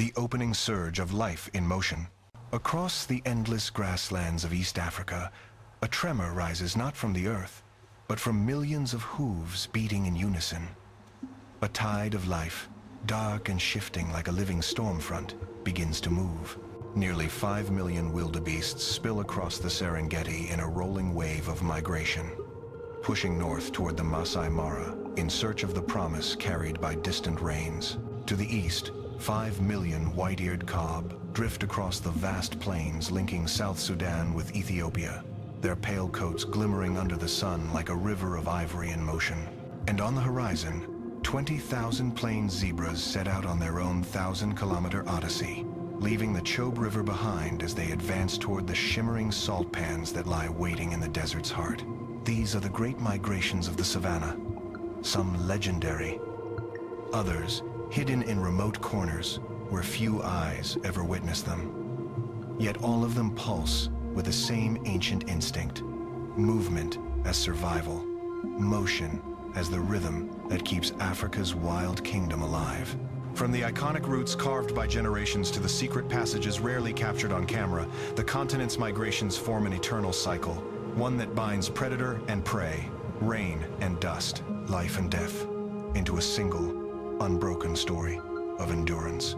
the opening surge of life in motion. Across the endless grasslands of East Africa, a tremor rises not from the earth, but from millions of hooves beating in unison. A tide of life, dark and shifting like a living storm front, begins to move. Nearly 5 million wildebeests spill across the Serengeti in a rolling wave of migration, pushing north toward the Masai Mara in search of the promise carried by distant rains. To the east, 5 million white-eared kob drift across the vast plains linking South Sudan with Ethiopia, their pale coats glimmering under the sun like a river of ivory in motion. And on the horizon, 20,000 plains zebras set out on their own 1,000-kilometer odyssey, leaving the Chobe River behind as they advance toward the shimmering salt pans that lie waiting in the desert's heart. These are the great migrations of the savannah, some legendary, others hidden in remote corners where few eyes ever witness them. Yet all of them pulse with the same ancient instinct, movement as survival, motion as the rhythm that keeps Africa's wild kingdom alive. From the iconic routes carved by generations to the secret passages rarely captured on camera, the continent's migrations form an eternal cycle, one that binds predator and prey, rain and dust, life and death, into a single, unbroken story of endurance.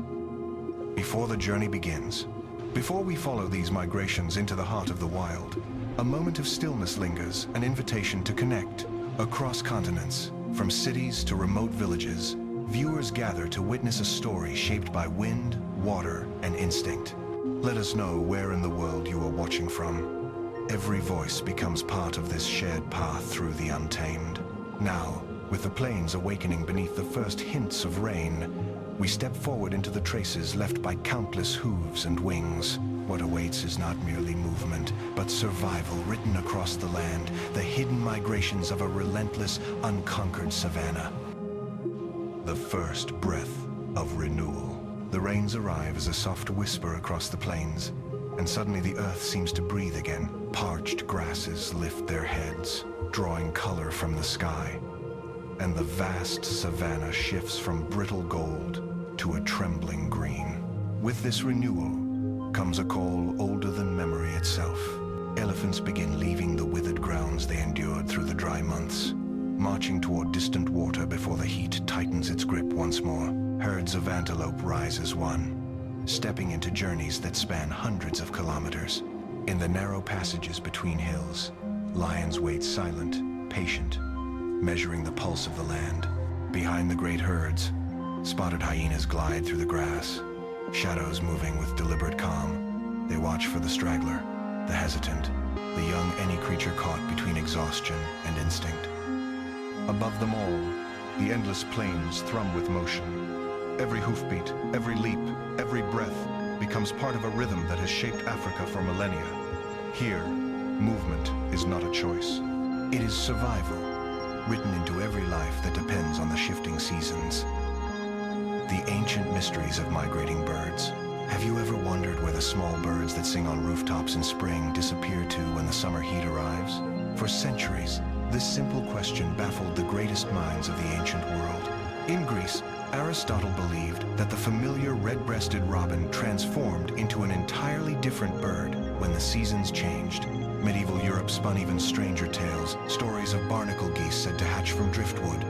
Before the journey begins, before we follow these migrations into the heart of the wild, a moment of stillness lingers, an invitation to connect. Across continents, from cities to remote villages, viewers gather to witness a story shaped by wind, water, and instinct. Let us know where in the world you are watching from. Every voice becomes part of this shared path through the untamed. Now, with the plains awakening beneath the first hints of rain, we step forward into the traces left by countless hooves and wings. What awaits is not merely movement, but survival written across the land, the hidden migrations of a relentless, unconquered savannah. The first breath of renewal. The rains arrive as a soft whisper across the plains, and suddenly the earth seems to breathe again. Parched grasses lift their heads, drawing color from the sky, and the vast savannah shifts from brittle gold to a trembling green. With this renewal comes a call older than memory itself. Elephants begin leaving the withered grounds they endured through the dry months, marching toward distant water before the heat tightens its grip once more. Herds of antelope rise as one, stepping into journeys that span hundreds of kilometers. In the narrow passages between hills, lions wait silent, patient, measuring the pulse of the land. Behind the great herds, spotted hyenas glide through the grass, shadows moving with deliberate calm. They watch for the straggler, the hesitant, the young any creature caught between exhaustion and instinct. Above them all, the endless plains thrum with motion. Every hoofbeat, every leap, every breath becomes part of a rhythm that has shaped Africa for millennia. Here, movement is not a choice. It is survival, written into every life that depends on the shifting seasons. The ancient mysteries of migrating birds. Have you ever wondered where the small birds that sing on rooftops in spring disappear to when the summer heat arrives? For centuries, this simple question baffled the greatest minds of the ancient world. In Greece, Aristotle believed that the familiar red-breasted robin transformed into an entirely different bird when the seasons changed. Medieval Europe spun even stranger tales, stories of barnacle geese said to hatch from driftwood,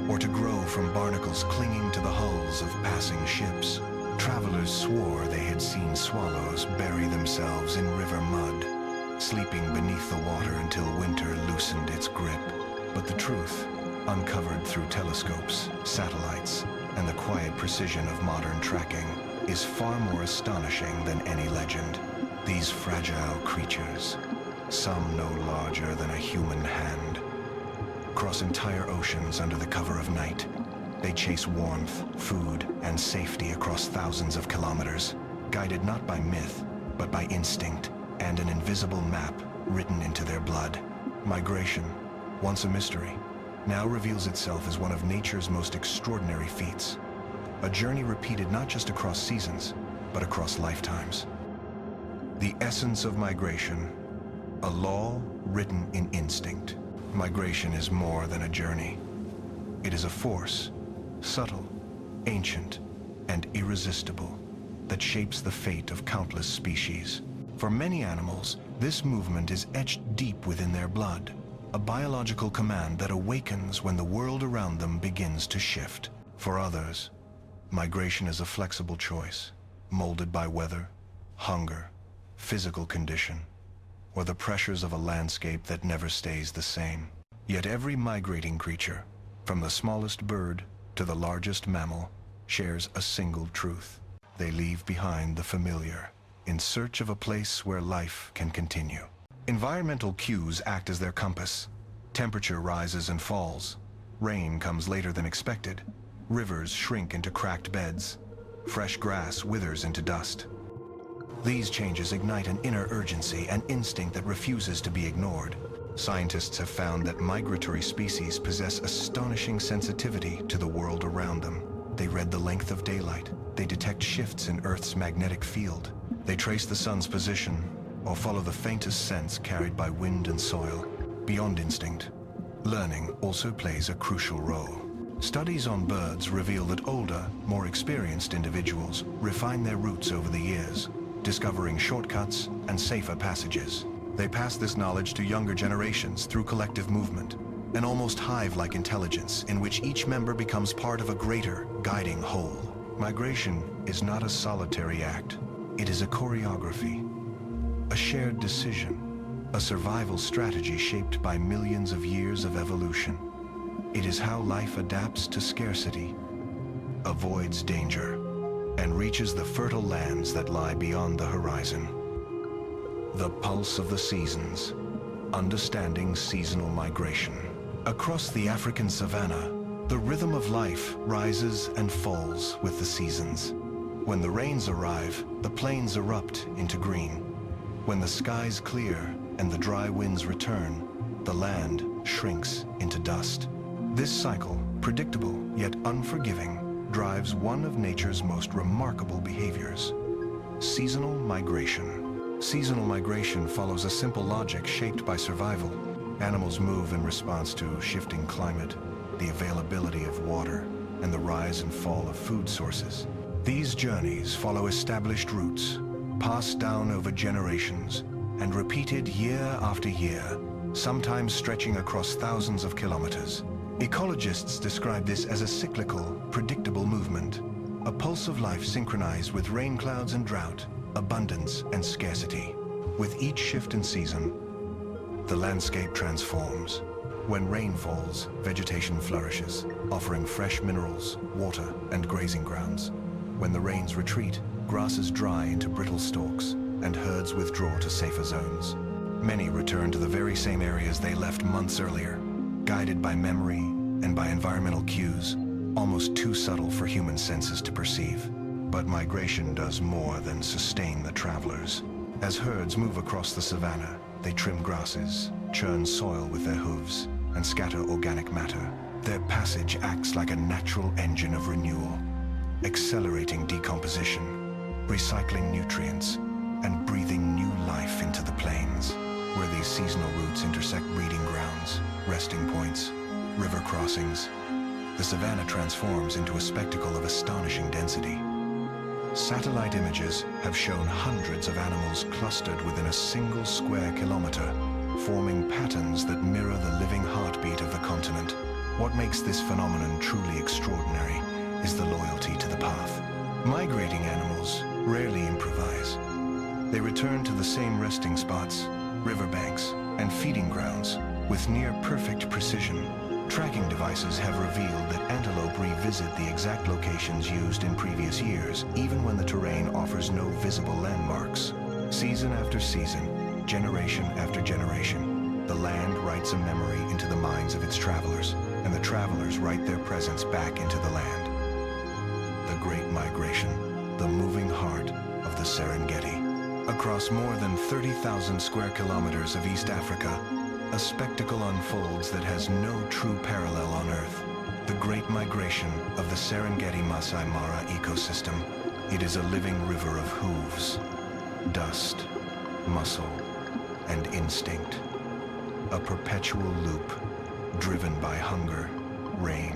or to grow from barnacles clinging to the hulls of passing ships. Travelers swore they had seen swallows bury themselves in river mud, sleeping beneath the water until winter loosened its grip. But the truth, uncovered through telescopes, satellites, and the quiet precision of modern tracking, is far more astonishing than any legend. These fragile creatures, some no larger than a human hand, cross entire oceans under the cover of night. They chase warmth, food, and safety across thousands of kilometers, guided not by myth, but by instinct and an invisible map written into their blood. Migration, once a mystery, now reveals itself as one of nature's most extraordinary feats. A journey repeated not just across seasons, but across lifetimes. The essence of migration, a law written in instinct. Migration is more than a journey. It is a force, subtle, ancient, and irresistible. that shapes the fate of countless species. For many animals, this movement is etched deep within their blood, a biological command that awakens when the world around them begins to shift. For others, migration is a flexible choice, molded by weather, hunger, physical condition, or the pressures of a landscape that never stays the same. Yet every migrating creature, from the smallest bird to the largest mammal, shares a single truth. They leave behind the familiar, in search of a place where life can continue. Environmental cues act as their compass. Temperature rises and falls. Rain comes later than expected. Rivers shrink into cracked beds. Fresh grass withers into dust. These changes ignite an inner urgency, an instinct that refuses to be ignored. Scientists have found that migratory species possess astonishing sensitivity to the world around them. They read the length of daylight. They detect shifts in Earth's magnetic field. They trace the sun's position or follow the faintest sense carried by wind and soil. Beyond instinct, learning also plays a crucial role. Studies on birds reveal that older, more experienced individuals refine their routes over the years, discovering shortcuts and safer passages. They pass this knowledge to younger generations through collective movement, an almost hive-like intelligence in which each member becomes part of a greater, guiding whole. Migration is not a solitary act. It is a choreography, a shared decision, a survival strategy shaped by millions of years of evolution. It is how life adapts to scarcity, avoids danger, and reaches the fertile lands that lie beyond the horizon. The pulse of the seasons, understanding seasonal migration. Across the African savanna, the rhythm of life rises and falls with the seasons. When the rains arrive, the plains erupt into green. When the skies clear and the dry winds return, the land shrinks into dust. This cycle, predictable yet unforgiving, drives one of nature's most remarkable behaviors: seasonal migration. Seasonal migration follows a simple logic shaped by survival. Animals move in response to shifting climate, the availability of water, and the rise and fall of food sources. These journeys follow established routes, passed down over generations, and repeated year after year, sometimes stretching across thousands of kilometers. Ecologists describe this as a cyclical, predictable movement, a pulse of life synchronized with rain clouds and drought, abundance and scarcity. With each shift in season, the landscape transforms. When rain falls, vegetation flourishes, offering fresh minerals, water, and grazing grounds. When the rains retreat, grasses dry into brittle stalks, and herds withdraw to safer zones. Many return to the very same areas they left months earlier, guided by memory and by environmental cues, almost too subtle for human senses to perceive. But migration does more than sustain the travelers. As herds move across the savanna, they trim grasses, churn soil with their hooves, and scatter organic matter. Their passage acts like a natural engine of renewal, accelerating decomposition, recycling nutrients, and breathing new life into the plains, where these seasonal routes intersect breeding grounds, resting points, river crossings. The savanna transforms into a spectacle of astonishing density. Satellite images have shown hundreds of animals clustered within a single square kilometer, forming patterns that mirror the living heartbeat of the continent. What makes this phenomenon truly extraordinary is the loyalty to the path. Migrating animals rarely improvise. They return to the same resting spots, riverbanks, and feeding grounds with near-perfect precision. Tracking devices have revealed that antelope revisit the exact locations used in previous years, even when the terrain offers no visible landmarks. Season after season, generation after generation, the land writes a memory into the minds of its travelers, and the travelers write their presence back into the land. The Great Migration, the moving heart of the Serengeti. Across more than 30,000 square kilometers of East Africa, a spectacle unfolds that has no true parallel on Earth. The Great Migration of the Serengeti Masai Mara ecosystem. It is a living river of hooves, dust, muscle, and instinct. A perpetual loop, driven by hunger, rain,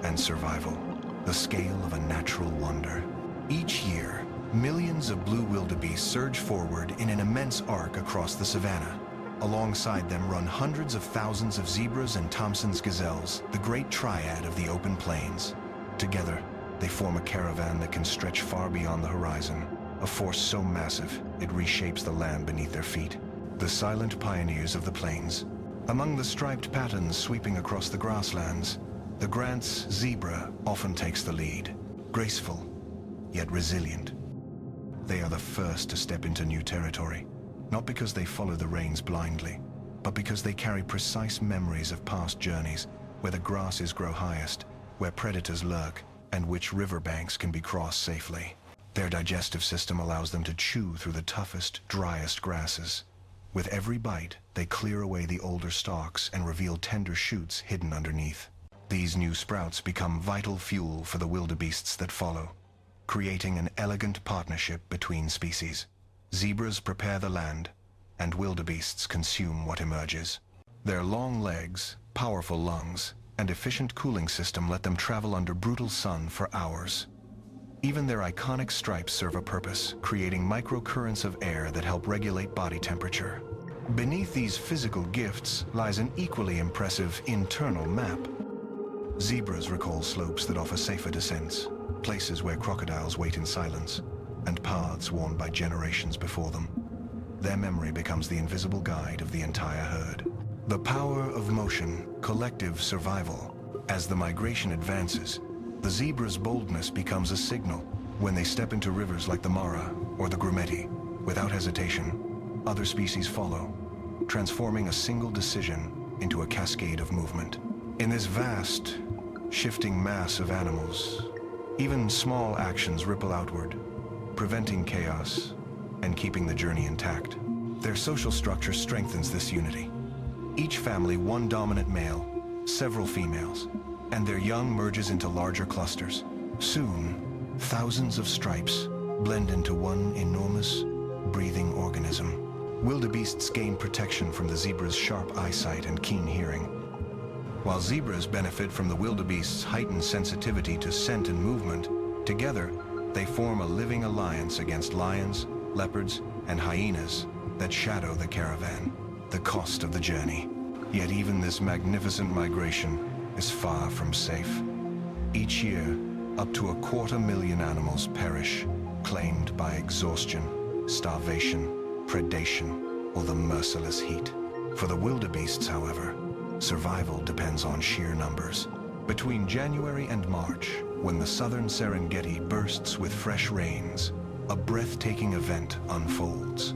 and survival. The scale of a natural wonder. Each year, Millions of blue wildebeest surge forward in an immense arc across the savanna. Alongside them run hundreds of thousands of zebras and Thompson's gazelles, the great triad of the open plains. Together, they form a caravan that can stretch far beyond the horizon, a force so massive it reshapes the land beneath their feet. The silent pioneers of the plains. Among the striped patterns sweeping across the grasslands, the Grant's zebra often takes the lead, graceful, yet resilient. They are the first to step into new territory, not because they follow the reins blindly, but because they carry precise memories of past journeys, where the grasses grow highest, where predators lurk, and which riverbanks can be crossed safely. Their digestive system allows them to chew through the toughest, driest grasses. With every bite, they clear away the older stalks and reveal tender shoots hidden underneath. These new sprouts become vital fuel for the wildebeests that follow, creating an elegant partnership between species. Zebras prepare the land, and wildebeests consume what emerges. Their long legs, powerful lungs, and efficient cooling system let them travel under brutal sun for hours. Even their iconic stripes serve a purpose, creating microcurrents of air that help regulate body temperature. Beneath these physical gifts lies an equally impressive internal map. Zebras recall slopes that offer safer descents, places where crocodiles wait in silence, and paths worn by generations before them. Their memory becomes the invisible guide of the entire herd. The power of motion, collective survival. As the migration advances, the zebra's boldness becomes a signal. When they step into rivers like the Mara or the Grumeti, without hesitation, other species follow, transforming a single decision into a cascade of movement. In this vast, shifting mass of animals, even small actions ripple outward, preventing chaos and keeping the journey intact. Their social structure strengthens this unity. Each family one dominant male, several females, and their young merges into larger clusters. Soon, thousands of stripes blend into one enormous, breathing organism. Wildebeests gain protection from the zebra's sharp eyesight and keen hearing, while zebras benefit from the wildebeest's heightened sensitivity to scent and movement. Together, they form a living alliance against lions, leopards, and hyenas that shadow the caravan, the cost of the journey. Yet even this magnificent migration is far from safe. Each year, up to 250,000 animals perish, claimed by exhaustion, starvation, predation, or the merciless heat. For the wildebeests, however, survival depends on sheer numbers. Between January and March, when the southern Serengeti bursts with fresh rains, a breathtaking event unfolds.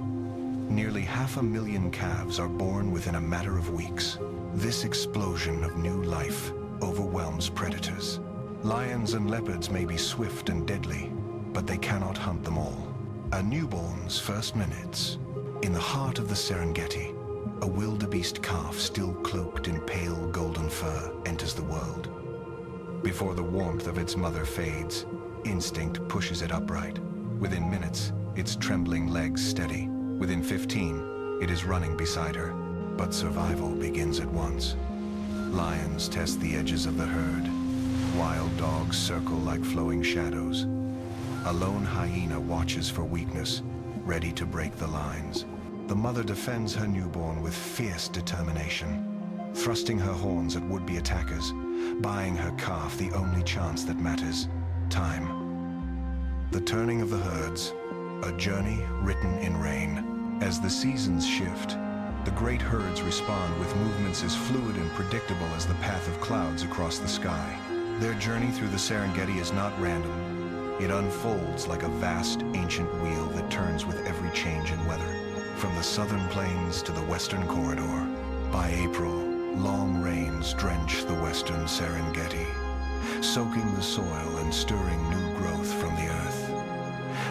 Nearly 500,000 calves are born within a matter of weeks. This explosion of new life overwhelms predators. Lions and leopards may be swift and deadly, but they cannot hunt them all. A newborn's first minutes. In the heart of the Serengeti, a wildebeest calf still cloaked in pale golden fur enters the world. Before the warmth of its mother fades, instinct pushes it upright. Within minutes, its trembling legs steady. Within 15, it is running beside her. But survival begins at once. Lions test the edges of the herd. Wild dogs circle like flowing shadows. A lone hyena watches for weakness, ready to break the lines. The mother defends her newborn with fierce determination, thrusting her horns at would-be attackers, buying her calf the only chance that matters: time. The turning of the herds, a journey written in rain. As the seasons shift, the great herds respond with movements as fluid and predictable as the path of clouds across the sky. Their journey through the Serengeti is not random. It unfolds like a vast, ancient wheel that turns with every change in weather. From the southern plains to the western corridor. By April, long rains drench the western Serengeti, soaking the soil and stirring new growth from the earth.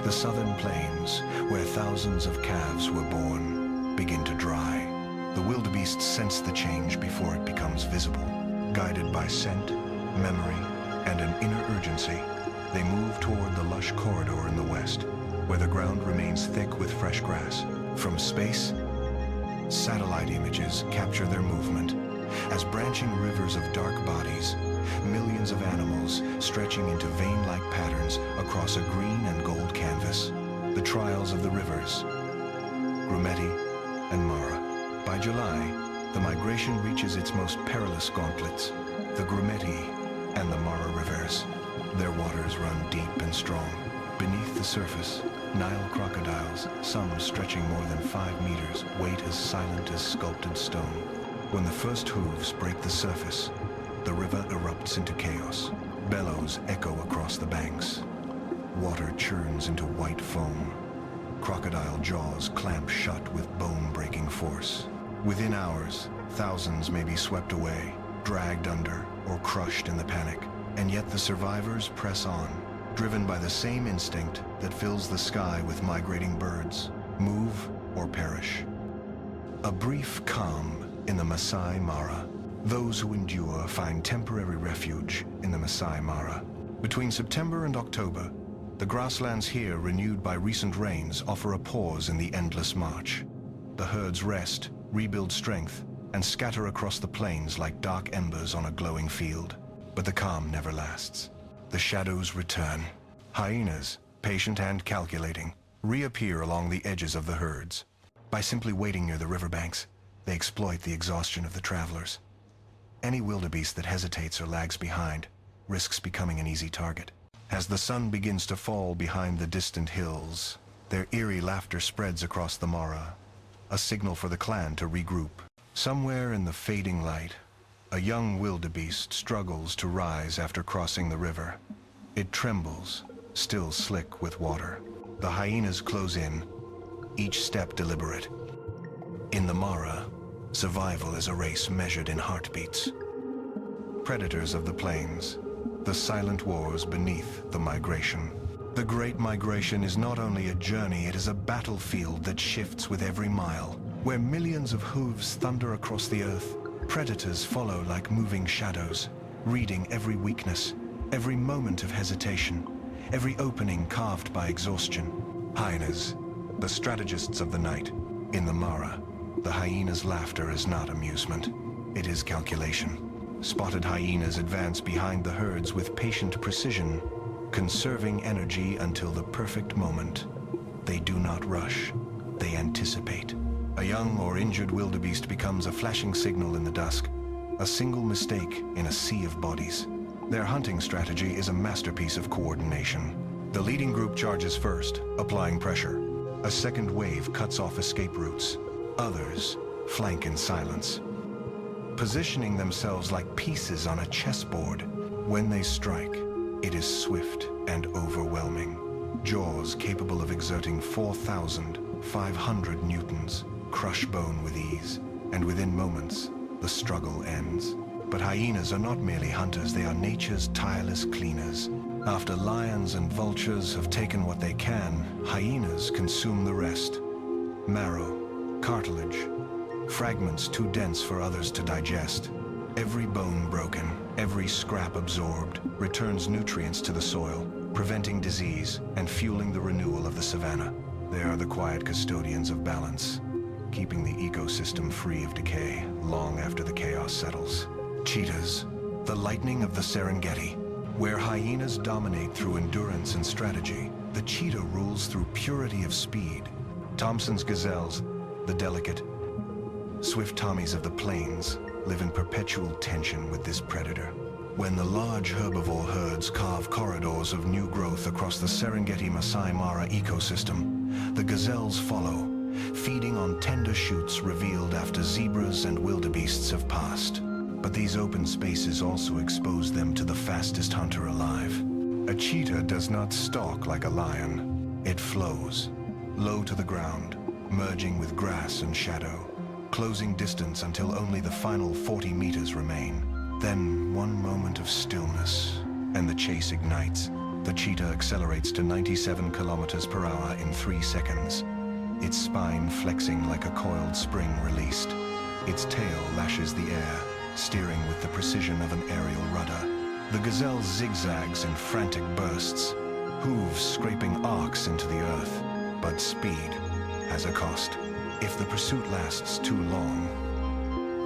The southern plains, where thousands of calves were born, begin to dry. The wildebeest sense the change before it becomes visible. Guided by scent, memory, and an inner urgency, they move toward the lush corridor in the west, where the ground remains thick with fresh grass. From space, satellite images capture their movement. As branching rivers of dark bodies, millions of animals stretching into vein-like patterns across a green and gold canvas. trials of the rivers, Grumeti and Mara. By July, the migration reaches its most perilous gauntlets, the Grumeti and the Mara rivers. Their waters run deep and strong. Beneath the surface, Nile crocodiles, some stretching more than 5 meters, wait as silent as sculpted stone. When the first hooves break the surface, the river erupts into chaos. Bellows echo across the banks. Water churns into white foam. Crocodile jaws clamp shut with bone-breaking force. Within hours, thousands may be swept away, dragged under, or crushed in the panic. And yet the survivors press on, driven by the same instinct that fills the sky with migrating birds: move or perish. A brief calm in the Masai Mara. Those who endure find temporary refuge in the Masai Mara. Between September and October, the grasslands here, renewed by recent rains, offer a pause in the endless march. The herds rest, rebuild strength, and scatter across the plains like dark embers on a glowing field. But the calm never lasts. The shadows return. Hyenas, patient and calculating, reappear along the edges of the herds. By simply waiting near the riverbanks, they exploit the exhaustion of the travelers. Any wildebeest that hesitates or lags behind risks becoming an easy target. As the sun begins to fall behind the distant hills, their eerie laughter spreads across the Mara, a signal for the clan to regroup. Somewhere in the fading light, a young wildebeest struggles to rise after crossing the river. It trembles, still slick with water. The hyenas close in, each step deliberate. In the Mara, survival is a race measured in heartbeats. Predators of the plains, the silent wars beneath the migration. The Great Migration is not only a journey, it is a battlefield that shifts with every mile. Where millions of hooves thunder across the earth, predators follow like moving shadows, reading every weakness, every moment of hesitation, every opening carved by exhaustion. Hyenas, the strategists of the night. In the Mara, the hyena's laughter is not amusement, it is calculation. Spotted hyenas advance behind the herds with patient precision, conserving energy until the perfect moment. They do not rush, they anticipate. A young or injured wildebeest becomes a flashing signal in the dusk, a single mistake in a sea of bodies. Their hunting strategy is a masterpiece of coordination. The leading group charges first, applying pressure. A second wave cuts off escape routes. Others flank in silence, positioning themselves like pieces on a chessboard. When they strike, it is swift and overwhelming. Jaws capable of exerting 4,500 newtons crush bone with ease, and within moments, the struggle ends. But hyenas are not merely hunters, they are nature's tireless cleaners. After lions and vultures have taken what they can, hyenas consume the rest. Marrow, cartilage, fragments too dense for others to digest. Every bone broken, every scrap absorbed, returns nutrients to the soil, preventing disease and fueling the renewal of the savanna. They are the quiet custodians of balance, keeping the ecosystem free of decay long after the chaos settles. Cheetahs, the lightning of the Serengeti. Where hyenas dominate through endurance and strategy, the cheetah rules through purity of speed. Thompson's gazelles, the delicate, swift Tommies of the plains, live in perpetual tension with this predator. When the large herbivore herds carve corridors of new growth across the Serengeti Masai Mara ecosystem, the gazelles follow, feeding on tender shoots revealed after zebras and wildebeests have passed. But these open spaces also expose them to the fastest hunter alive. A cheetah does not stalk like a lion. It flows, low to the ground, merging with grass and shadow, closing distance until only the final 40 meters remain. Then one moment of stillness, and the chase ignites. The cheetah accelerates to 97 kilometers per hour in 3 seconds, its spine flexing like a coiled spring released. Its tail lashes the air, steering with the precision of an aerial rudder. The gazelle zigzags in frantic bursts, hooves scraping arcs into the earth. But speed has a cost. If the pursuit lasts too long,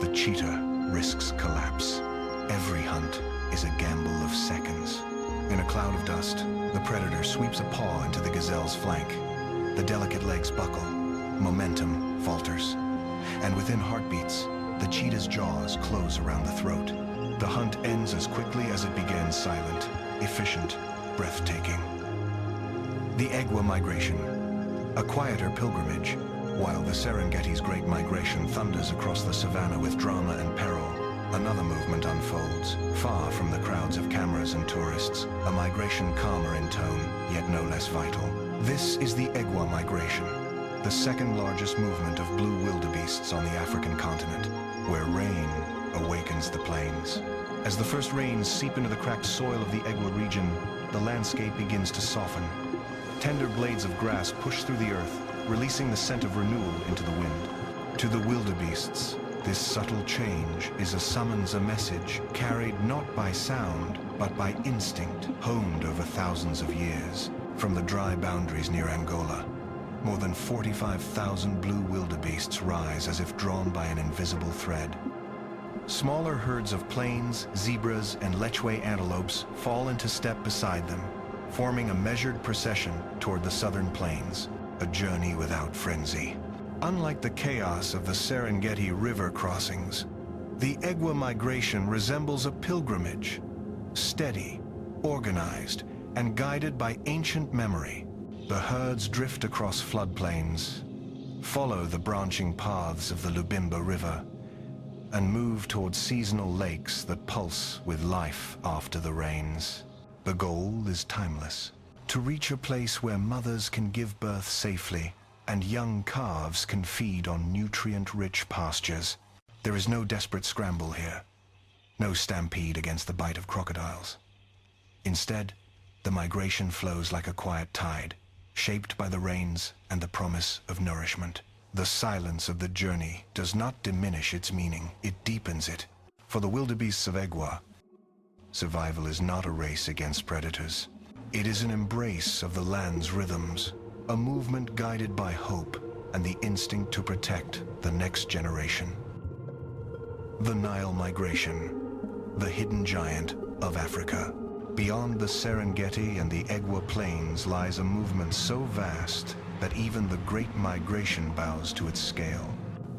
the cheetah risks collapse. Every hunt is a gamble of seconds. In a cloud of dust, the predator sweeps a paw into the gazelle's flank. The delicate legs buckle, momentum falters, and within heartbeats, the cheetah's jaws close around the throat. The hunt ends as quickly as it began, silent, efficient, breathtaking. The Egwa migration, a quieter pilgrimage, while the Serengeti's great migration thunders across the savannah with drama and peril. Another movement unfolds, far from the crowds of cameras and tourists, a migration calmer in tone, yet no less vital. This is the Egwa migration, the second largest movement of blue wildebeests on the African continent, where rain awakens the plains. As the first rains seep into the cracked soil of the Egwa region, the landscape begins to soften. Tender blades of grass push through the earth, releasing the scent of renewal into the wind. To the wildebeests, this subtle change is a summons, a message, carried not by sound, but by instinct, honed over thousands of years. From the dry boundaries near Angola, more than 45,000 blue wildebeests rise as if drawn by an invisible thread. Smaller herds of plains, zebras, and lechwe antelopes fall into step beside them, forming a measured procession toward the southern plains, a journey without frenzy. Unlike the chaos of the Serengeti river crossings, the Egwa migration resembles a pilgrimage, steady, organized, and guided by ancient memory. The herds drift across floodplains, follow the branching paths of the Lubimba River, and move toward seasonal lakes that pulse with life after the rains. The goal is timeless: to reach a place where mothers can give birth safely and young calves can feed on nutrient-rich pastures. There is no desperate scramble here, no stampede against the bite of crocodiles. Instead, the migration flows like a quiet tide, shaped by the rains and the promise of nourishment. The silence of the journey does not diminish its meaning, it deepens it. For the wildebeests of Egwa, survival is not a race against predators. It is an embrace of the land's rhythms, a movement guided by hope and the instinct to protect the next generation. The Nile migration, the hidden giant of Africa. Beyond the Serengeti and the Egwa plains lies a movement so vast that even the Great Migration bows to its scale.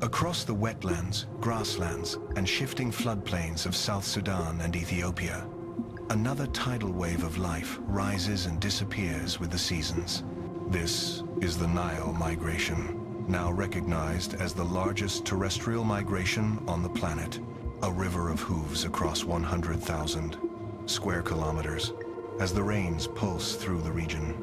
Across the wetlands, grasslands, and shifting floodplains of South Sudan and Ethiopia, another tidal wave of life rises and disappears with the seasons. This is the Nile migration, now recognized as the largest terrestrial migration on the planet. A river of hooves across 100,000 square kilometers as the rains pulse through the region.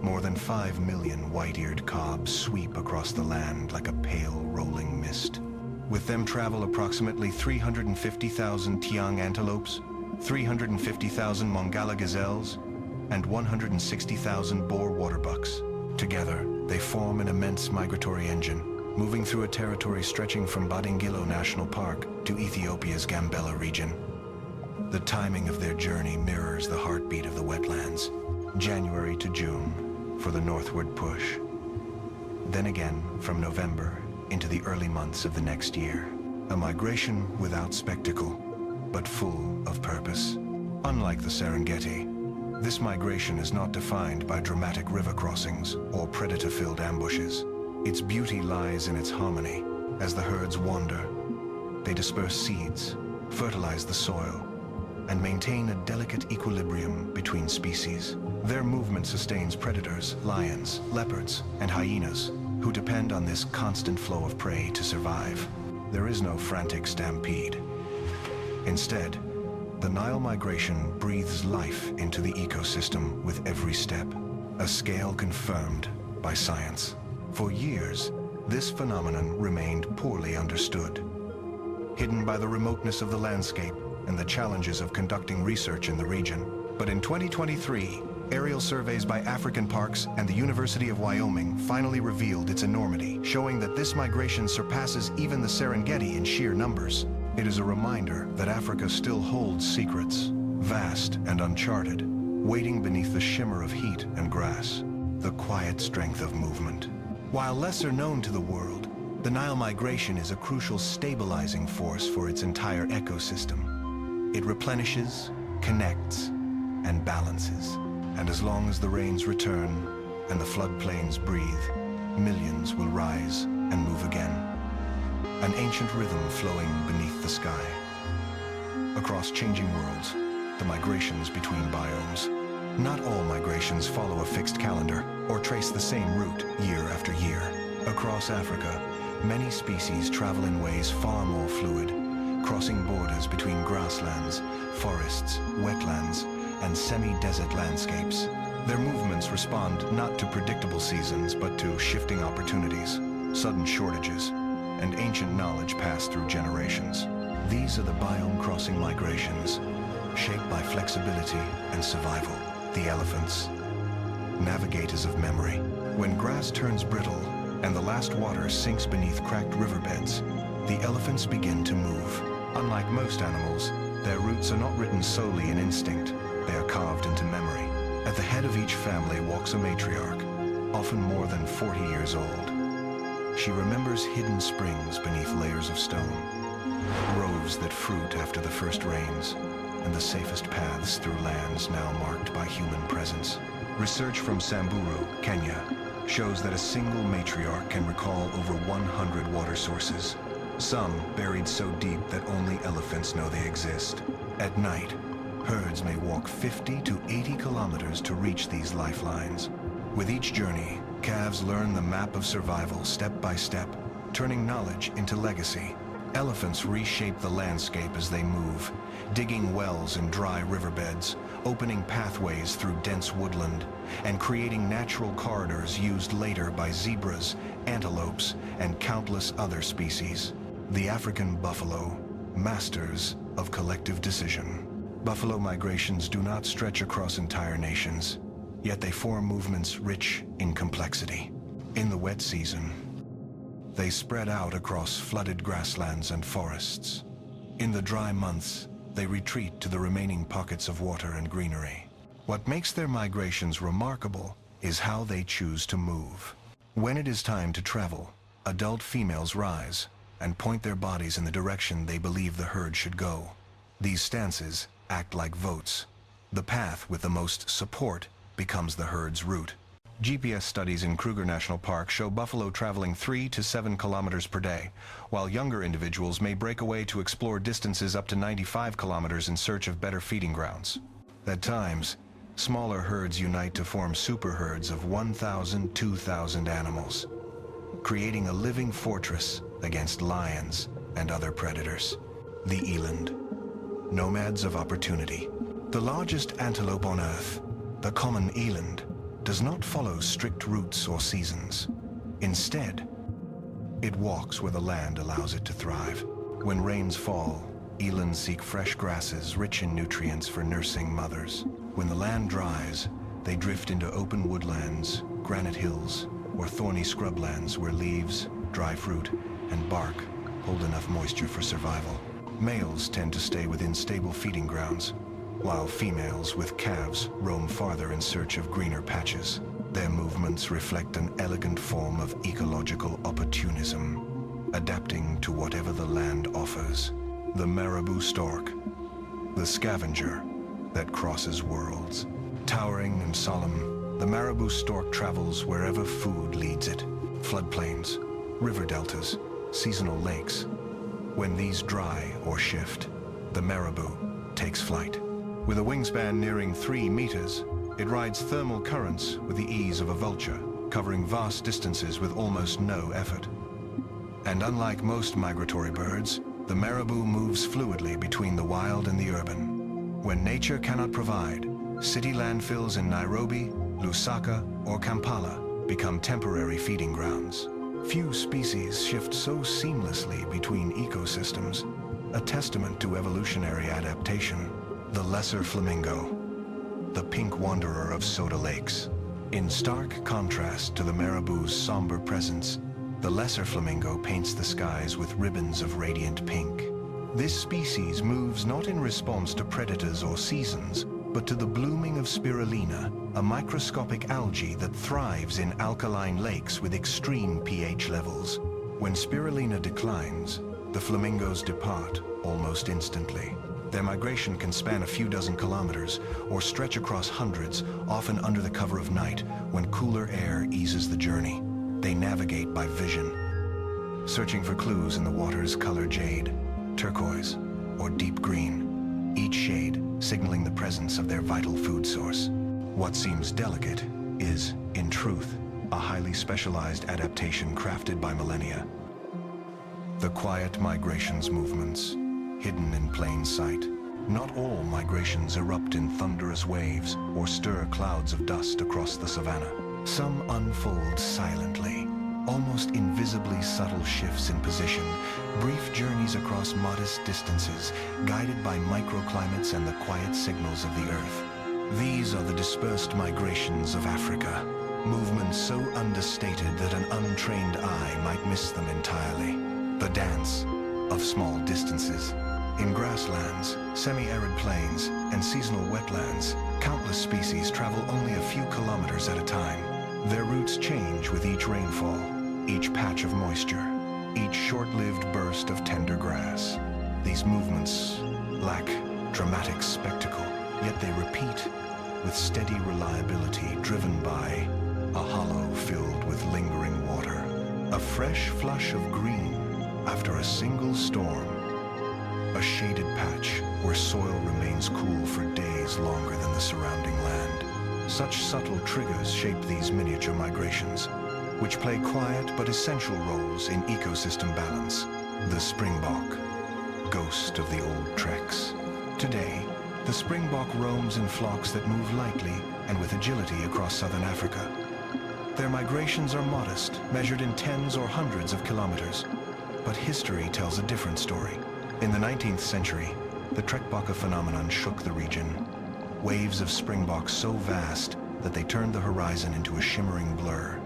More than 5 million white-eared cobs sweep across the land like a pale rolling mist. With them travel approximately 350,000 Tiang antelopes, 350,000 Mongala gazelles, and 160,000 boar waterbucks. Together, they form an immense migratory engine, moving through a territory stretching from Badingilo National Park to Ethiopia's Gambela region. The timing of their journey mirrors the heartbeat of the wetlands, January to June for the northward push. Then again, from November into the early months of the next year, a migration without spectacle, but full of purpose. Unlike the Serengeti, this migration is not defined by dramatic river crossings or predator-filled ambushes. Its beauty lies in its harmony. As the herds wander, they disperse seeds, fertilize the soil, and maintain a delicate equilibrium between species. Their movement sustains predators, lions, leopards, and hyenas, who depend on this constant flow of prey to survive. There is no frantic stampede. Instead, the Nile migration breathes life into the ecosystem with every step, a scale confirmed by science. For years, this phenomenon remained poorly understood. Hidden by the remoteness of the landscape and the challenges of conducting research in the region. But in 2023, aerial surveys by African Parks and the University of Wyoming finally revealed its enormity, showing that this migration surpasses even the Serengeti in sheer numbers. It is a reminder that Africa still holds secrets, vast and uncharted, waiting beneath the shimmer of heat and grass, the quiet strength of movement. While lesser known to the world, the Nile migration is a crucial stabilizing force for its entire ecosystem. It replenishes, connects, and balances. And as long as the rains return, and the floodplains breathe, millions will rise and move again. An ancient rhythm flowing beneath the sky. Across changing worlds, the migrations between biomes. Not all migrations follow a fixed calendar or trace the same route year after year. Across Africa, many species travel in ways far more fluid, crossing borders between grasslands, forests, wetlands, and semi-desert landscapes. Their movements respond not to predictable seasons, but to shifting opportunities, sudden shortages, and ancient knowledge passed through generations. These are the biome-crossing migrations, shaped by flexibility and survival. The elephants, navigators of memory. When grass turns brittle and the last water sinks beneath cracked riverbeds, the elephants begin to move. Unlike most animals, their roots are not written solely in instinct. They are carved into memory. At the head of each family walks a matriarch, often more than 40 years old. She remembers hidden springs beneath layers of stone, groves that fruit after the first rains, and the safest paths through lands now marked by human presence. Research from Samburu, Kenya, shows that a single matriarch can recall over 100 water sources, some buried so deep that only elephants know they exist. At night, herds may walk 50 to 80 kilometers to reach these lifelines. With each journey, calves learn the map of survival step by step, turning knowledge into legacy. Elephants reshape the landscape as they move, digging wells in dry riverbeds, opening pathways through dense woodland, and creating natural corridors used later by zebras, antelopes, and countless other species. The African buffalo, masters of collective decision. Buffalo migrations do not stretch across entire nations, yet they form movements rich in complexity. In the wet season, they spread out across flooded grasslands and forests. In the dry months, they retreat to the remaining pockets of water and greenery. What makes their migrations remarkable is how they choose to move. When it is time to travel, adult females rise and point their bodies in the direction they believe the herd should go. These stances act like votes. The path with the most support becomes the herd's route. GPS studies in Kruger National Park show buffalo traveling 3 to 7 kilometers per day, while younger individuals may break away to explore distances up to 95 kilometers in search of better feeding grounds. At times, smaller herds unite to form super herds of 1,000, 2,000 animals, creating a living fortress against lions and other predators. The eland, nomads of opportunity. The largest antelope on Earth, the common eland, does not follow strict routes or seasons. Instead, it walks where the land allows it to thrive. When rains fall, elands seek fresh grasses rich in nutrients for nursing mothers. When the land dries, they drift into open woodlands, granite hills, or thorny scrublands where leaves, dry fruit, and bark hold enough moisture for survival. Males tend to stay within stable feeding grounds, while females with calves roam farther in search of greener patches. Their movements reflect an elegant form of ecological opportunism, adapting to whatever the land offers. The marabou stork, the scavenger that crosses worlds. Towering and solemn, the marabou stork travels wherever food leads it. Floodplains, river deltas, seasonal lakes. When these dry or shift, the marabou takes flight. With a wingspan nearing 3 meters, it rides thermal currents with the ease of a vulture, covering vast distances with almost no effort. And unlike most migratory birds, the marabou moves fluidly between the wild and the urban. When nature cannot provide, city landfills in Nairobi, Lusaka, or Kampala become temporary feeding grounds. Few species shift so seamlessly between ecosystems, a testament to evolutionary adaptation. The lesser flamingo, the pink wanderer of soda lakes. In stark contrast to the marabou's somber presence, the lesser flamingo paints the skies with ribbons of radiant pink. This species moves not in response to predators or seasons, but to the blooming of spirulina, a microscopic algae that thrives in alkaline lakes with extreme pH levels. When spirulina declines, the flamingos depart almost instantly. Their migration can span a few dozen kilometers or stretch across hundreds, often under the cover of night when cooler air eases the journey. They navigate by vision, searching for clues in the water's color jade, turquoise, or deep green, each shade signaling the presence of their vital food source. What seems delicate is, in truth, a highly specialized adaptation crafted by millennia. The quiet migrations movements, hidden in plain sight. Not all migrations erupt in thunderous waves or stir clouds of dust across the savannah. Some unfold silently, almost invisibly subtle shifts in position, brief journeys across modest distances, guided by microclimates and the quiet signals of the earth. These are the dispersed migrations of Africa, movements so understated that an untrained eye might miss them entirely. The dance of small distances. In grasslands, semi-arid plains, and seasonal wetlands, countless species travel only a few kilometers at a time. Their routes change with each rainfall, each patch of moisture, each short-lived burst of tender grass. These movements lack dramatic spectacle, yet they repeat with steady reliability, driven by a hollow filled with lingering water, a fresh flush of green after a single storm, a shaded patch where soil remains cool for days longer than the surrounding land. Such subtle triggers shape these miniature migrations, which play quiet but essential roles in ecosystem balance. The springbok, ghost of the old treks. Today, the springbok roams in flocks that move lightly and with agility across southern Africa. Their migrations are modest, measured in tens or hundreds of kilometers. But history tells a different story. In the 19th century, the trekbokke phenomenon shook the region. Waves of springboks so vast that they turned the horizon into a shimmering blur,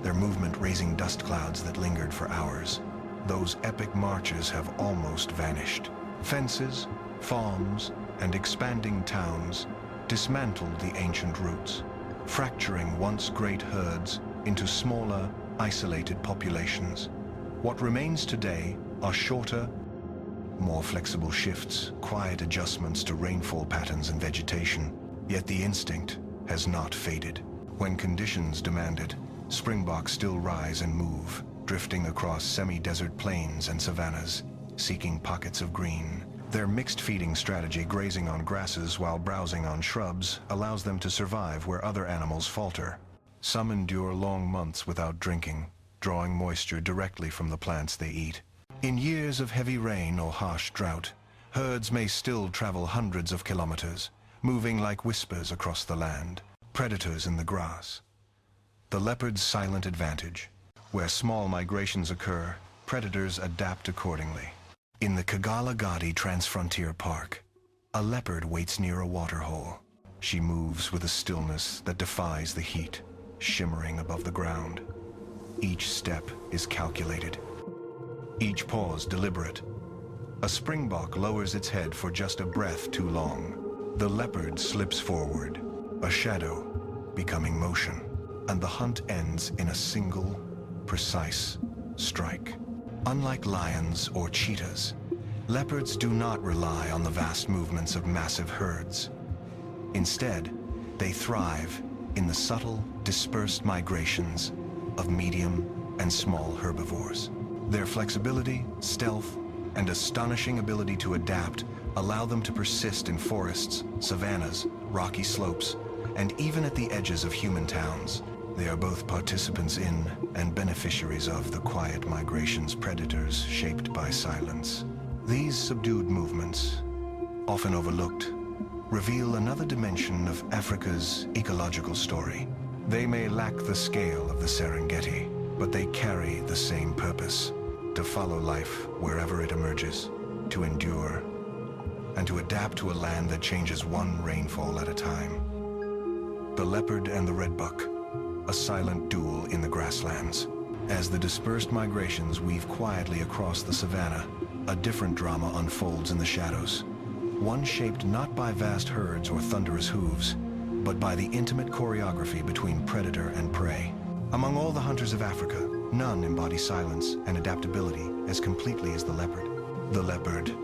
their movement raising dust clouds that lingered for hours. Those epic marches have almost vanished. Fences, farms, and expanding towns dismantled the ancient routes, fracturing once great herds into smaller, isolated populations. What remains today are shorter, more flexible shifts, quiet adjustments to rainfall patterns and vegetation. Yet the instinct has not faded. When conditions demand it, springboks still rise and move, drifting across semi-desert plains and savannas, seeking pockets of green. Their mixed feeding strategy, grazing on grasses while browsing on shrubs, allows them to survive where other animals falter. Some endure long months without drinking, drawing moisture directly from the plants they eat. In years of heavy rain or harsh drought, herds may still travel hundreds of kilometers, moving like whispers across the land, predators in the grass. The leopard's silent advantage. Where small migrations occur, predators adapt accordingly. In the Kigala-Gadi Transfrontier Park, a leopard waits near a waterhole. She moves with a stillness that defies the heat, shimmering above the ground. Each step is calculated, each pause deliberate. A springbok lowers its head for just a breath too long. The leopard slips forward, a shadow becoming motion, and the hunt ends in a single, precise strike. Unlike lions or cheetahs, leopards do not rely on the vast movements of massive herds. Instead, they thrive in the subtle, dispersed migrations of medium and small herbivores. Their flexibility, stealth, and astonishing ability to adapt allow them to persist in forests, savannas, rocky slopes, and even at the edges of human towns. They are both participants in and beneficiaries of the quiet migration's predators shaped by silence. These subdued movements, often overlooked, reveal another dimension of Africa's ecological story. They may lack the scale of the Serengeti, but they carry the same purpose: to follow life wherever it emerges, to endure, and to adapt to a land that changes one rainfall at a time. The leopard and the redbuck, a silent duel in the grasslands. As the dispersed migrations weave quietly across the savanna, a different drama unfolds in the shadows. One shaped not by vast herds or thunderous hooves, but by the intimate choreography between predator and prey. Among all the hunters of Africa, none embody silence and adaptability as completely as the leopard. The leopard,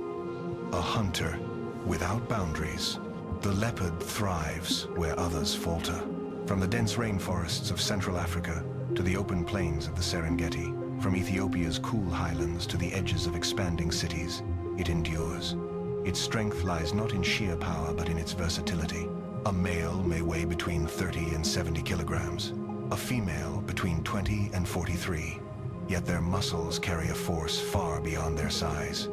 a hunter Without boundaries, the leopard thrives where others falter. From the dense rainforests of Central Africa to the open plains of the Serengeti, from Ethiopia's cool highlands to the edges of expanding cities, it endures. Its strength lies not in sheer power, but in its versatility. A male may weigh between 30 and 70 kilograms, a female between 20 and 43, yet their muscles carry a force far beyond their size.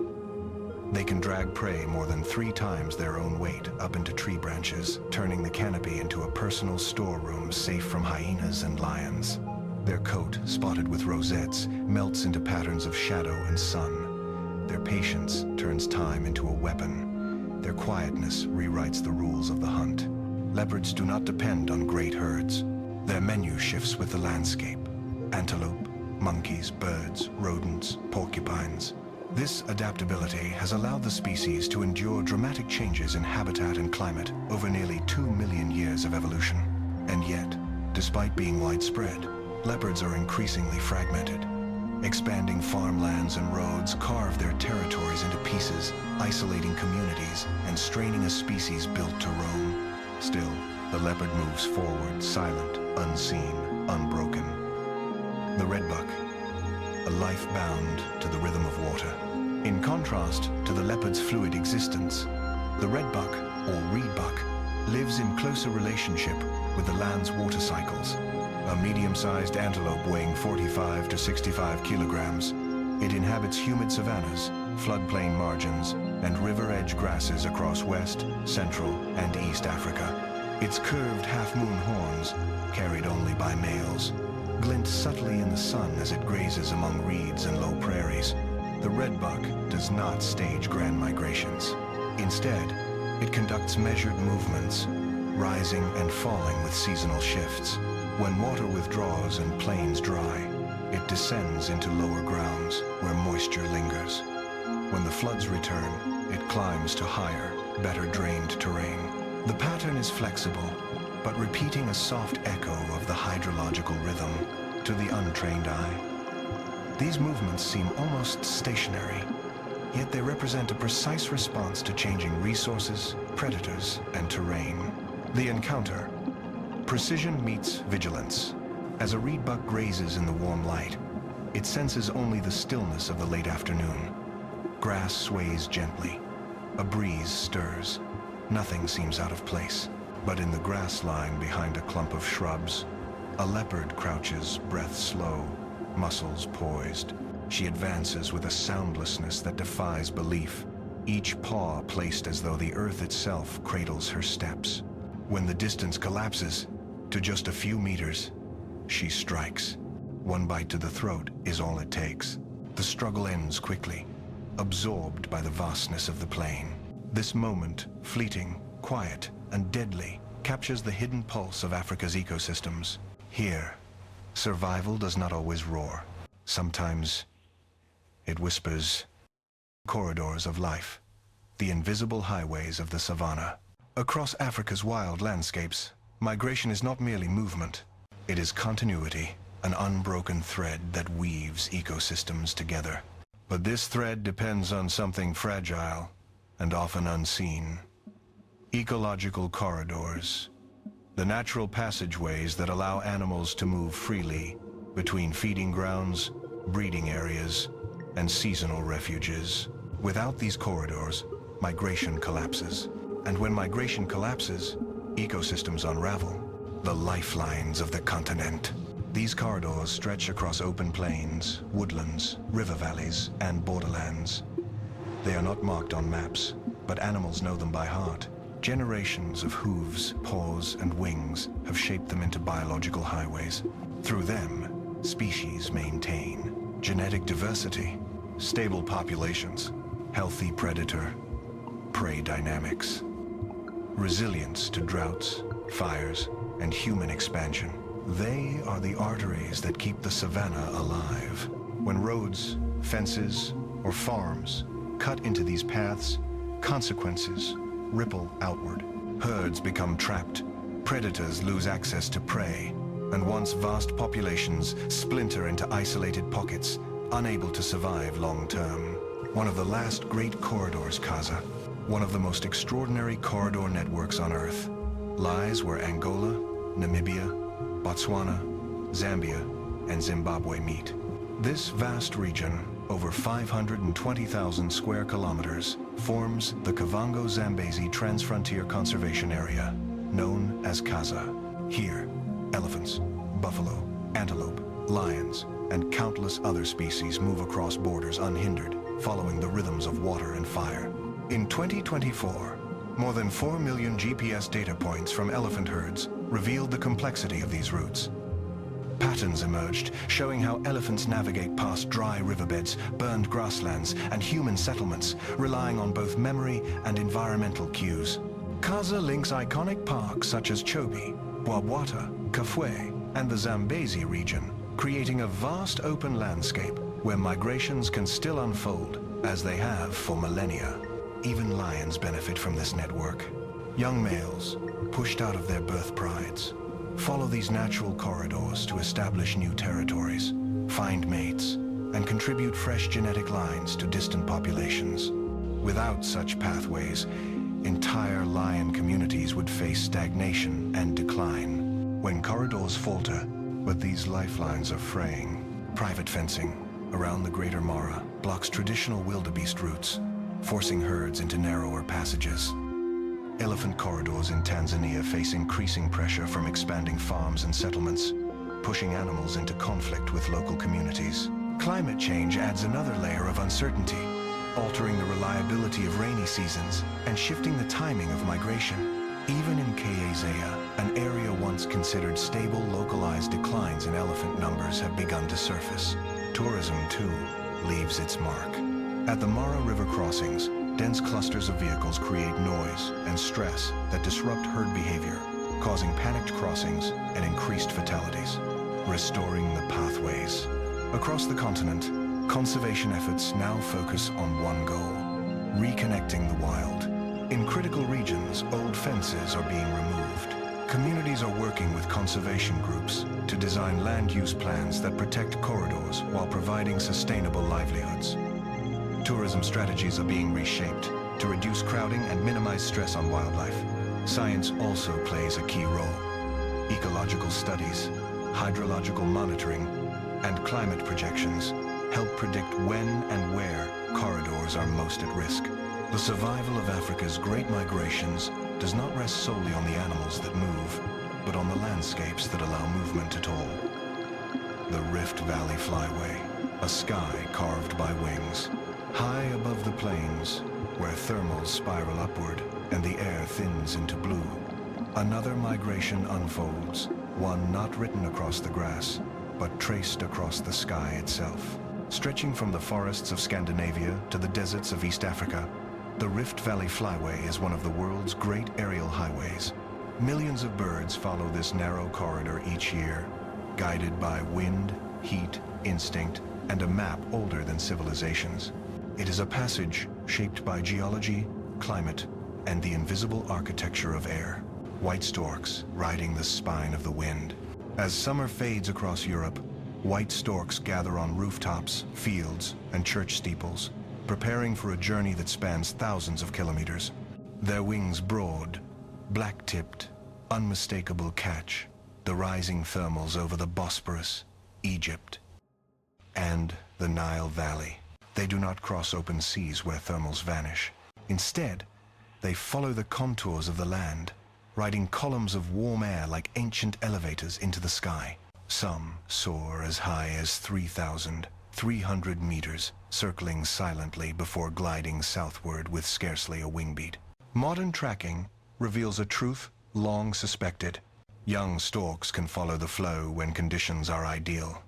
They can drag prey more than 3 times their own weight up into tree branches, turning the canopy into a personal storeroom safe from hyenas and lions. Their coat, spotted with rosettes, melts into patterns of shadow and sun. Their patience turns time into a weapon. Their quietness rewrites the rules of the hunt. Leopards do not depend on great herds. Their menu shifts with the landscape. Antelope, monkeys, birds, rodents, porcupines. This adaptability has allowed the species to endure dramatic changes in habitat and climate over nearly 2 million years of evolution. And yet, despite being widespread, leopards are increasingly fragmented. Expanding farmlands and roads carve their territories into pieces, isolating communities and straining a species built to roam. Still, the leopard moves forward, silent, unseen, unbroken. The redbuck, a life bound to the rhythm of water. In contrast to the leopard's fluid existence, the redbuck, or reedbuck, lives in closer relationship with the land's water cycles. A medium-sized antelope weighing 45 to 65 kilograms, it inhabits humid savannas, floodplain margins, and river-edge grasses across West, Central, and East Africa. Its curved half-moon horns, carried only by males, glint subtly in the sun as it grazes among reeds and low prairies. The redbuck does not stage grand migrations. Instead, it conducts measured movements, rising and falling with seasonal shifts. When water withdraws and plains dry, it descends into lower grounds where moisture lingers. When the floods return, it climbs to higher, better drained terrain. The pattern is flexible, but repeating a soft echo of the hydrological rhythm to the untrained eye. These movements seem almost stationary, yet they represent a precise response to changing resources, predators, and terrain. The encounter. Precision meets vigilance. As a reedbuck grazes in the warm light, it senses only the stillness of the late afternoon. Grass sways gently. A breeze stirs. Nothing seems out of place. But in the grass line behind a clump of shrubs, a leopard crouches, breath slow, muscles poised. She advances with a soundlessness that defies belief, each paw placed as though the earth itself cradles her steps. When the distance collapses to just a few meters, she strikes. One bite to the throat is all it takes. The struggle ends quickly, absorbed by the vastness of the plain. This moment, fleeting, quiet, and deadly, captures the hidden pulse of Africa's ecosystems. Here, survival does not always roar. Sometimes it whispers. Corridors of life, the invisible highways of the savannah. Across Africa's wild landscapes, migration is not merely movement. It is continuity, an unbroken thread that weaves ecosystems together. But this thread depends on something fragile and often unseen. Ecological corridors, the natural passageways that allow animals to move freely between feeding grounds, breeding areas, and seasonal refuges. Without these corridors, migration collapses. And when migration collapses, ecosystems unravel. The lifelines of the continent. These corridors stretch across open plains, woodlands, river valleys, and borderlands. They are not marked on maps, but animals know them by heart. Generations of hooves, paws, and wings have shaped them into biological highways. Through them, species maintain genetic diversity, stable populations, healthy predator-prey dynamics, resilience to droughts, fires, and human expansion. They are the arteries that keep the savannah alive. When roads, fences, or farms cut into these paths, consequences ripple outward. Herds become trapped, predators lose access to prey, and once vast populations splinter into isolated pockets, unable to survive long-term. One of the last great corridors, Kaza, one of the most extraordinary corridor networks on Earth, lies where Angola, Namibia, Botswana, Zambia, and Zimbabwe meet. This vast region, over 520,000 square kilometers, forms the Kavango-Zambezi Transfrontier Conservation Area, known as Kaza. Here, elephants, buffalo, antelope, lions, and countless other species move across borders unhindered, following the rhythms of water and fire. In 2024, more than 4 million GPS data points from elephant herds revealed the complexity of these routes. Patterns emerged, showing how elephants navigate past dry riverbeds, burned grasslands, and human settlements, relying on both memory and environmental cues. Kaza links iconic parks such as Chobe, Bwabwata, Kafue, and the Zambezi region, creating a vast open landscape where migrations can still unfold, as they have for millennia. Even lions benefit from this network. Young males, pushed out of their birth prides, follow these natural corridors to establish new territories, find mates, and contribute fresh genetic lines to distant populations. Without such pathways, entire lion communities would face stagnation and decline. When corridors falter, but these lifelines are fraying. Private fencing around the Greater Mara blocks traditional wildebeest routes, forcing herds into narrower passages. Elephant corridors in Tanzania face increasing pressure from expanding farms and settlements, pushing animals into conflict with local communities. Climate change adds another layer of uncertainty, altering the reliability of rainy seasons and shifting the timing of migration. Even in Kayezea, an area once considered stable, localized declines in elephant numbers have begun to surface. Tourism, too, leaves its mark. At the Mara River crossings, dense clusters of vehicles create noise and stress that disrupt herd behavior, causing panicked crossings and increased fatalities. Restoring the pathways. Across the continent, conservation efforts now focus on one goal: reconnecting the wild. In critical regions, old fences are being removed. Communities are working with conservation groups to design land use plans that protect corridors while providing sustainable livelihoods. Tourism strategies are being reshaped to reduce crowding and minimize stress on wildlife. Science also plays a key role. Ecological studies, hydrological monitoring, and climate projections help predict when and where corridors are most at risk. The survival of Africa's great migrations does not rest solely on the animals that move, but on the landscapes that allow movement at all. The Rift Valley Flyway, a sky carved by wings, high above the plains, where thermals spiral upward and the air thins into blue. Another migration unfolds, one not written across the grass, but traced across the sky itself. Stretching from the forests of Scandinavia to the deserts of East Africa, the Rift Valley Flyway is one of the world's great aerial highways. Millions of birds follow this narrow corridor each year, guided by wind, heat, instinct, and a map older than civilizations. It is a passage shaped by geology, climate, and the invisible architecture of air. White storks riding the spine of the wind. As summer fades across Europe, white storks gather on rooftops, fields, and church steeples, preparing for a journey that spans thousands of kilometers. Their wings broad, black-tipped, unmistakable catch the rising thermals over the Bosporus, Egypt, and the Nile Valley. They do not cross open seas where thermals vanish. Instead, they follow the contours of the land, riding columns of warm air like ancient elevators into the sky. Some soar as high as 3,300 meters, circling silently before gliding southward with scarcely a wing beat. Modern tracking reveals a truth long suspected. Young storks can follow the flow when conditions are ideal.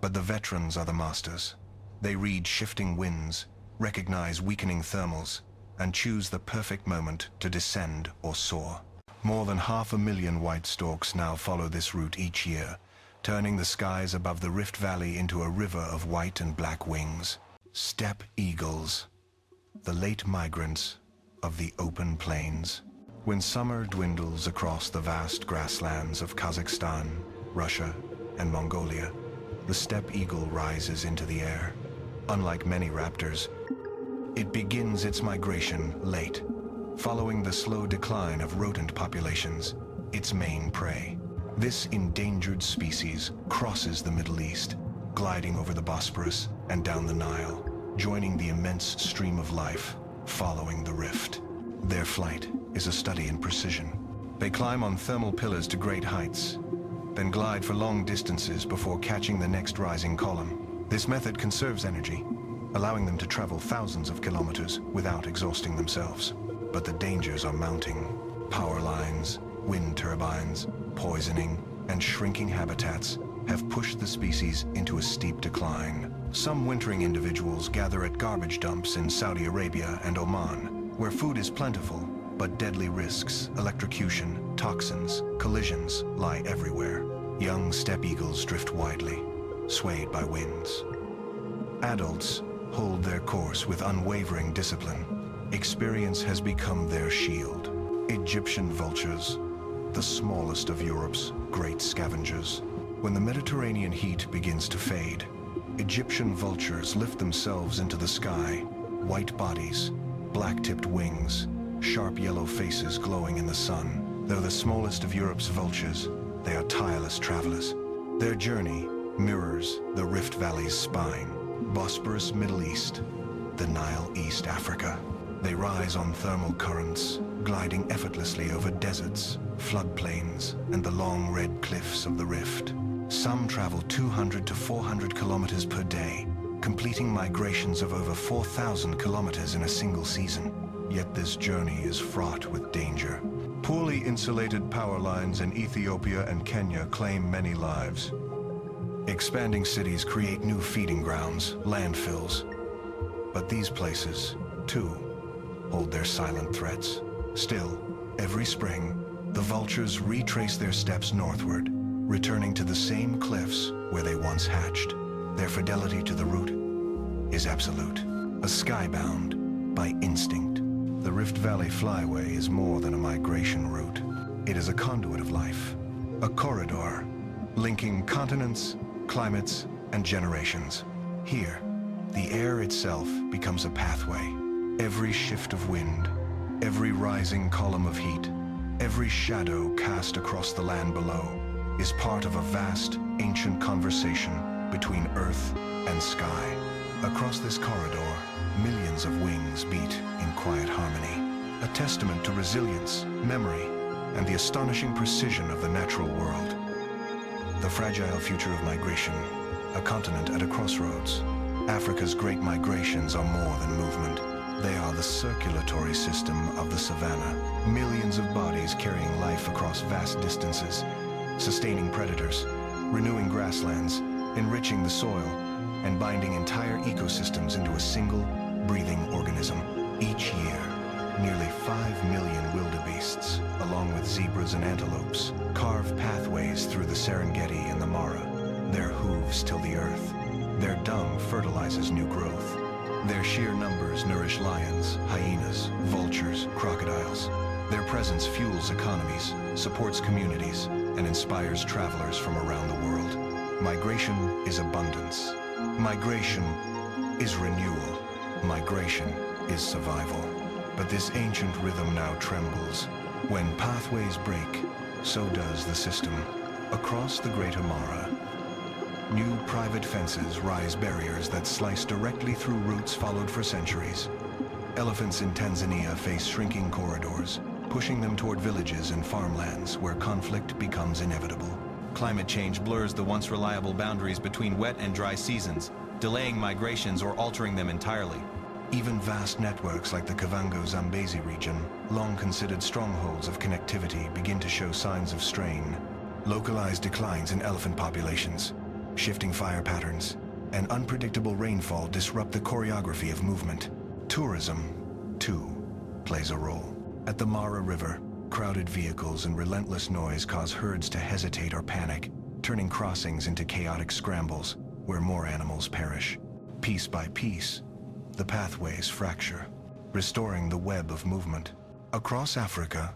But the veterans are the masters. They read shifting winds, recognize weakening thermals, and choose the perfect moment to descend or soar. More than 500,000 white storks now follow this route each year, turning the skies above the Rift Valley into a river of white and black wings. Steppe eagles, the late migrants of the open plains. When summer dwindles across the vast grasslands of Kazakhstan, Russia, and Mongolia, the steppe eagle rises into the air. Unlike many raptors, it begins its migration late, following the slow decline of rodent populations, its main prey. This endangered species crosses the Middle East, gliding over the Bosporus and down the Nile, joining the immense stream of life, following the rift. Their flight is a study in precision. They climb on thermal pillars to great heights, then glide for long distances before catching the next rising column. This method conserves energy, allowing them to travel thousands of kilometers without exhausting themselves. But the dangers are mounting. Power lines, wind turbines, poisoning, and shrinking habitats have pushed the species into a steep decline. Some wintering individuals gather at garbage dumps in Saudi Arabia and Oman, where food is plentiful, but deadly risks, electrocution, toxins, collisions lie everywhere. Young steppe eagles drift widely, swayed by winds. Adults hold their course with unwavering discipline. Experience has become their shield. Egyptian vultures, the smallest of Europe's great scavengers. When the Mediterranean heat begins to fade, Egyptian vultures lift themselves into the sky, white bodies, black-tipped wings, sharp yellow faces glowing in the sun. Though the smallest of Europe's vultures, they are tireless travelers. Their journey mirrors the Rift Valley's spine, Bosporus Middle East, the Nile East Africa. They rise on thermal currents, gliding effortlessly over deserts, floodplains, and the long red cliffs of the rift. Some travel 200 to 400 kilometers per day, completing migrations of over 4,000 kilometers in a single season. Yet this journey is fraught with danger. Poorly insulated power lines in Ethiopia and Kenya claim many lives. Expanding cities create new feeding grounds, landfills. But these places, too, hold their silent threats. Still, every spring, the vultures retrace their steps northward, returning to the same cliffs where they once hatched. Their fidelity to the route is absolute, a skybound by instinct. The Rift Valley Flyway is more than a migration route. It is a conduit of life, a corridor linking continents, climates, and generations. Here, the air itself becomes a pathway. Every shift of wind, every rising column of heat, every shadow cast across the land below is part of a vast, ancient conversation between earth and sky. Across this corridor, millions of wings beat in quiet harmony, a testament to resilience, memory, and the astonishing precision of the natural world. The fragile future of migration, a continent at a crossroads. Africa's great migrations are more than movement. They are the circulatory system of the savanna, millions of bodies carrying life across vast distances, sustaining predators, renewing grasslands, enriching the soil, and binding entire ecosystems into a single, breathing organism. Each year, nearly 5 million wildebeests, along with zebras and antelopes, carve pathways through the Serengeti and the Mara. Their hooves till the earth. Their dung fertilizes new growth. Their sheer numbers nourish lions, hyenas, vultures, crocodiles. Their presence fuels economies, supports communities, and inspires travelers from around the world. Migration is abundance. Migration is renewal. Migration is survival. But this ancient rhythm now trembles. When pathways break, so does the system. Across the Greater Mara, new private fences rise barriers that slice directly through routes followed for centuries. Elephants in Tanzania face shrinking corridors, pushing them toward villages and farmlands where conflict becomes inevitable. Climate change blurs the once reliable boundaries between wet and dry seasons, delaying migrations or altering them entirely. Even vast networks like the Kavango-Zambezi region, long considered strongholds of connectivity, begin to show signs of strain. Localized declines in elephant populations, shifting fire patterns, and unpredictable rainfall disrupt the choreography of movement. Tourism, too, plays a role. At the Mara River, crowded vehicles and relentless noise cause herds to hesitate or panic, turning crossings into chaotic scrambles where more animals perish. Piece by piece, the pathways fracture, restoring the web of movement. Across Africa,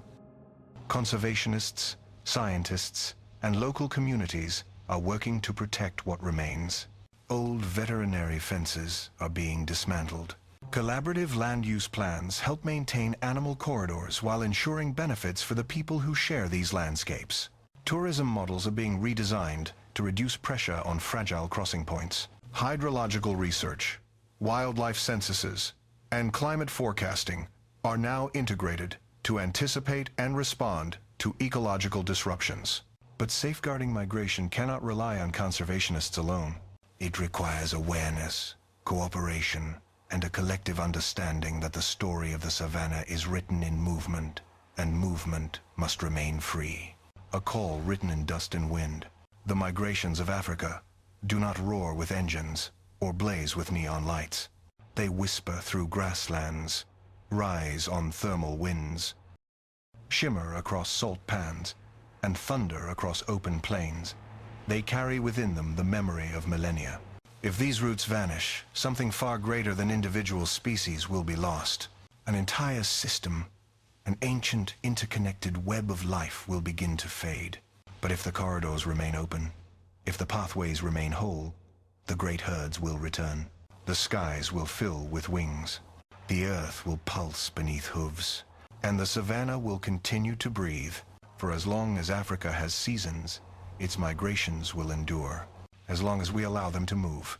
conservationists, scientists, and local communities are working to protect what remains. Old veterinary fences are being dismantled. Collaborative land use plans help maintain animal corridors while ensuring benefits for the people who share these landscapes. Tourism models are being redesigned to reduce pressure on fragile crossing points. Hydrological research, wildlife censuses, and climate forecasting are now integrated to anticipate and respond to ecological disruptions. But safeguarding migration cannot rely on conservationists alone. It requires awareness, cooperation, and a collective understanding that the story of the savannah is written in movement, and movement must remain free. A call written in dust and wind. The migrations of Africa do not roar with engines or blaze with neon lights. They whisper through grasslands, rise on thermal winds, shimmer across salt pans, and thunder across open plains. They carry within them the memory of millennia. If these roots vanish, something far greater than individual species will be lost. An entire system, an ancient, interconnected web of life will begin to fade. But if the corridors remain open, if the pathways remain whole, the great herds will return. The skies will fill with wings. The earth will pulse beneath hooves. And the savannah will continue to breathe. For as long as Africa has seasons, its migrations will endure. As long as we allow them to move.